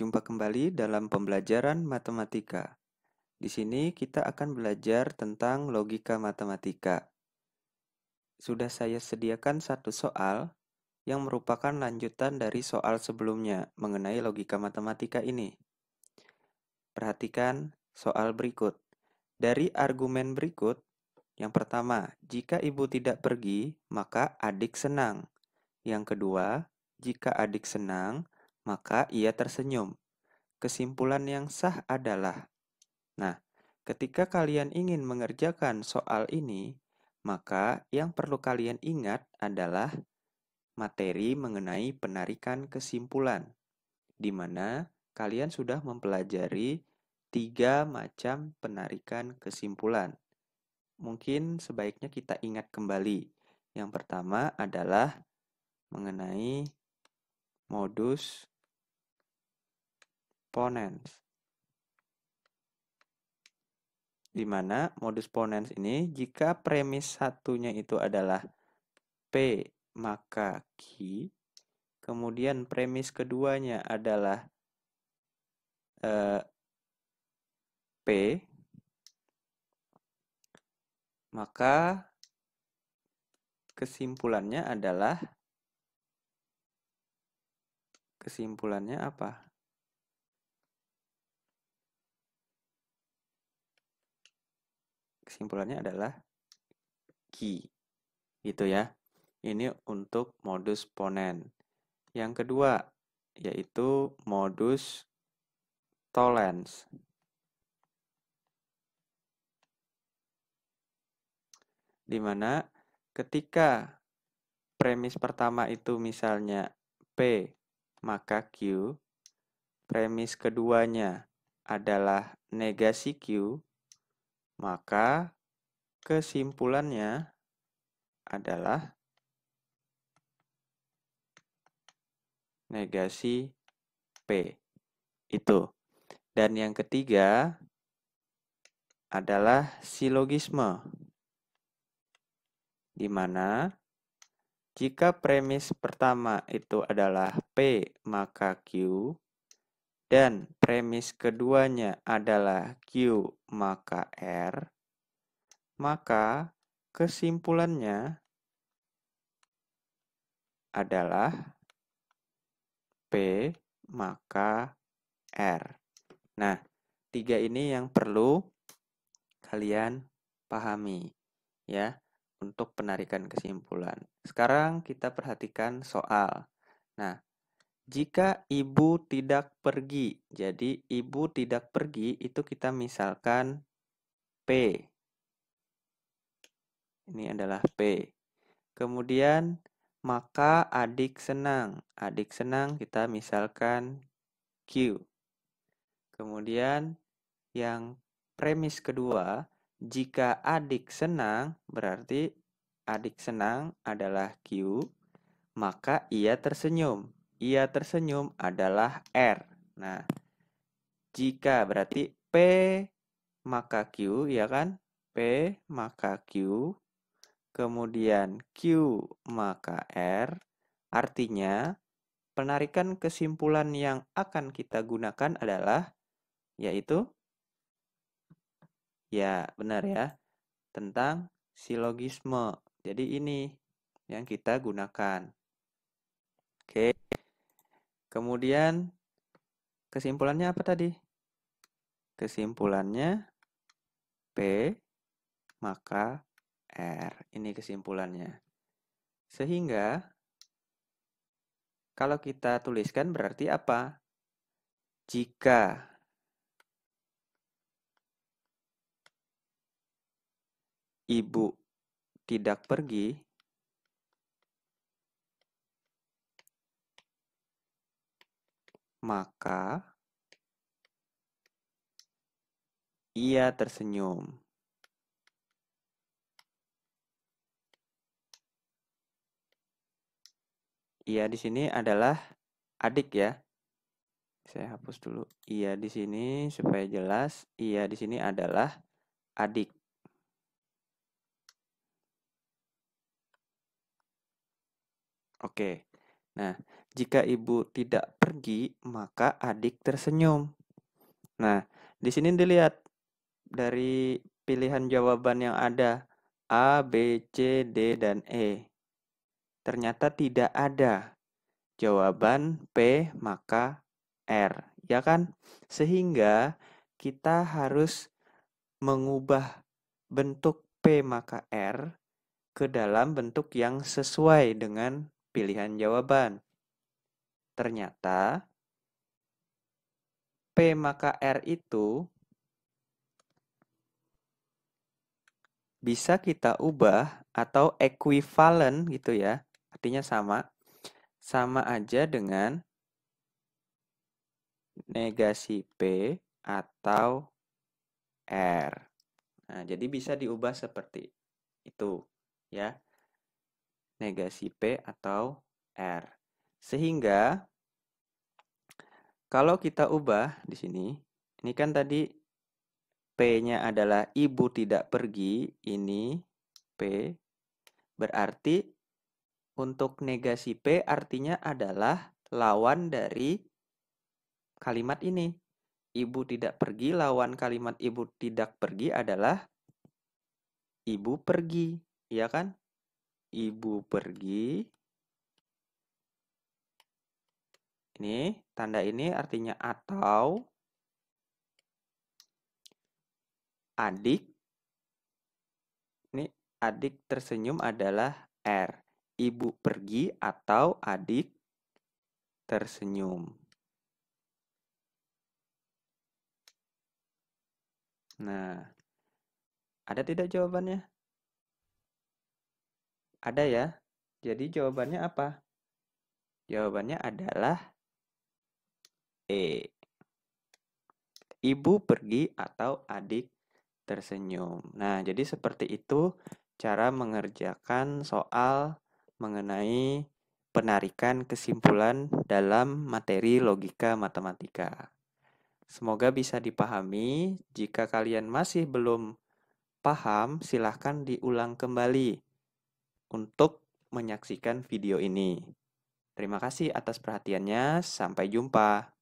Berjumpa kembali dalam pembelajaran matematika. Di sini kita akan belajar tentang logika matematika. Sudah saya sediakan satu soal yang merupakan lanjutan dari soal sebelumnya mengenai logika matematika ini. Perhatikan soal berikut. Dari argumen berikut, yang pertama, jika ibu tidak pergi, maka adik senang. Yang kedua, jika adik senang, maka ia tersenyum. Kesimpulan yang sah adalah, nah, ketika kalian ingin mengerjakan soal ini, maka yang perlu kalian ingat adalah materi mengenai penarikan kesimpulan, di mana kalian sudah mempelajari 3 macam penarikan kesimpulan. Mungkin sebaiknya kita ingat kembali. Yang pertama adalah mengenai modus ponens. Di mana modus ponens ini jika premis satunya itu adalah P maka Q, kemudian premis keduanya adalah P, maka kesimpulannya apa? Kesimpulannya adalah Q. Gitu ya. Ini untuk modus ponen. Yang kedua yaitu modus tollens. Di mana ketika premis pertama itu misalnya P maka Q, premis keduanya adalah negasi Q, maka kesimpulannya adalah negasi P. Itu. Dan yang ketiga adalah silogisme, di mana jika premis pertama itu adalah P maka Q, dan premis keduanya adalah Q maka R, maka kesimpulannya adalah P maka R. Nah, 3 ini yang perlu kalian pahami ya untuk penarikan kesimpulan. Sekarang kita perhatikan soal. Nah, jika ibu tidak pergi, jadi ibu tidak pergi itu kita misalkan P. Ini adalah P. Kemudian maka adik senang. Adik senang kita misalkan Q. Kemudian yang premis kedua, jika adik senang berarti adik senang adalah Q, maka ia tersenyum. Ia tersenyum adalah R. Nah, jika berarti P maka Q, ya kan? P maka Q, kemudian Q maka R, artinya penarikan kesimpulan yang akan kita gunakan adalah, yaitu, ya benar ya, tentang silogisme. Jadi ini yang kita gunakan. Oke. Kemudian kesimpulannya apa tadi? Kesimpulannya P maka R. Ini kesimpulannya. Sehingga kalau kita tuliskan berarti apa? Jika ibu tidak pergi, maka ia tersenyum. Ia di sini adalah adik ya. Saya hapus dulu. Ia di sini supaya jelas. Ia di sini adalah adik. Oke. Nah, Jika ibu tidak pergi, maka adik tersenyum. Nah, di sini dilihat dari pilihan jawaban yang ada A, B, C, D, dan E. Ternyata tidak ada jawaban P maka R, ya kan? Sehingga kita harus mengubah bentuk P maka R ke dalam bentuk yang sesuai dengan pilihan jawaban. Ternyata P maka R itu bisa kita ubah atau ekuivalen gitu ya. Artinya sama. Sama aja dengan negasi P atau R. Nah, jadi bisa diubah seperti itu ya. Negasi P atau R. Sehingga kalau kita ubah di sini, ini kan tadi P-nya adalah ibu tidak pergi, ini P. Berarti untuk negasi P artinya adalah lawan dari kalimat ini. Ibu tidak pergi, lawan kalimat ibu tidak pergi adalah ibu pergi, ya kan? Ibu pergi. Ini tanda ini artinya atau adik. Ini adik tersenyum adalah R. Ibu pergi atau adik tersenyum. Nah, ada tidak jawabannya? Ada ya. Jadi jawabannya apa? Jawabannya adalah E. Ibu pergi atau adik tersenyum. Nah, jadi seperti itu cara mengerjakan soal mengenai penarikan kesimpulan dalam materi logika matematika. Semoga bisa dipahami. Jika kalian masih belum paham, silahkan diulang kembali untuk menyaksikan video ini. Terima kasih atas perhatiannya. Sampai jumpa.